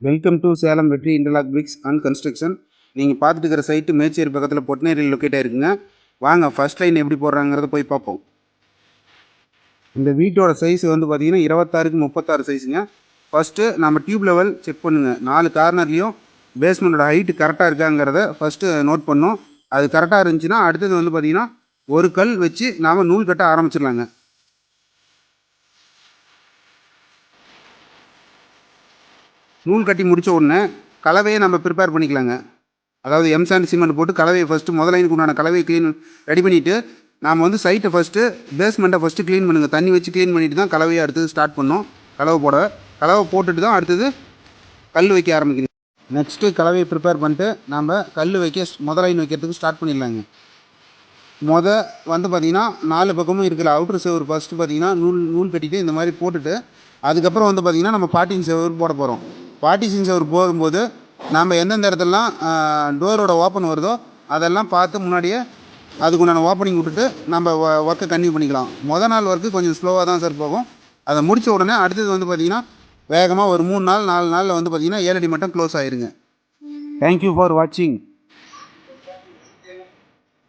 Welcome to Salem வெற்றி interlock BRICS and construction. நீங்கள் பார்த்துட்டு இருக்கிற சைட்டு மேச்சேரி பக்கத்தில் பொட்னேரியில் லொக்கேட் ஆகிருக்குங்க. வாங்க ஃபர்ஸ்ட் லைன் எப்படி போடுறாங்கிறத போய் பார்ப்போம். இந்த வீட்டோட சைஸ் வந்து பார்த்தீங்கன்னா 26க்கு 36 சைஸுங்க. ஃபஸ்ட்டு நம்ம டியூப் லெவல் செக் பண்ணுங்கள். 4 கார்னர்லேயும் பேஸ்மெண்ட்டோட ஹைட்டு கரெக்டாக இருக்காங்கிறத ஃபஸ்ட்டு நோட் பண்ணோம். அது கரெக்டாக இருந்துச்சுன்னா அடுத்தது வந்து பார்த்தீங்கன்னா ஒரு கல் வச்சு நாம் நூல் கட்ட ஆரம்பிச்சிடலாங்க. நூல் கட்டி முடித்த உடனே கலவையை நம்ம ப்ரிப்பேர் பண்ணிக்கலாங்க. அதாவது எம்சாண்ட் சிமெண்ட் போட்டு கலவையை ஃபஸ்ட்டு முதலைனுக்கு உண்டான கலவையை ரெடி பண்ணிவிட்டு நாம் வந்து சைட்டை ஃபஸ்ட்டு பேஸ்மெண்ட்டை ஃபஸ்ட்டு க்ளீன் பண்ணுங்கள். தண்ணி வச்சு க்ளீன் பண்ணிவிட்டு தான் கலவையை அடுத்தது ஸ்டார்ட் பண்ணோம். கலவை போட்டுட்டு தான் அடுத்தது கல் வைக்க ஆரம்பிக்கணும். நெக்ஸ்ட்டு கலவையை ப்ரிப்பேர் பண்ணிட்டு நாம் கல் வைக்க முதலைன் வைக்கிறதுக்கு ஸ்டார்ட் பண்ணிடலாங்க. வந்து பார்த்திங்கன்னா 4 பக்கமும் இருக்கிற அவுட்ரு செவர் ஃபஸ்ட்டு பார்த்திங்கன்னா நூல் கட்டிட்டு இந்த மாதிரி போட்டுட்டு அதுக்கப்புறம் வந்து பார்த்திங்கன்னா நம்ம பார்ட்டிங் செவர் போட போகிறோம். பார்ட்டிஷன் செவர் போகும்போது நம்ம எந்தெந்த இடத்துலலாம் டோரோட ஓப்பன் வருதோ அதெல்லாம் பார்த்து முன்னாடியே அதுக்குண்டான ஓப்பனிங் விட்டுட்டு நம்ம ஒர்க்கை கன்டினியூ பண்ணிக்கலாம். நாள் ஒர்க்கு கொஞ்சம் ஸ்லோவாக தான் சார் போகும். அதை முடித்த உடனே அடுத்தது வந்து பார்த்திங்கன்னா வேகமாக ஒரு 3 நாள் 4 நாளில் வந்து பார்த்திங்கன்னா 7 அடி மட்டும் க்ளோஸ் ஆகிருங்க. தேங்க்யூ ஃபார் வாட்சிங்.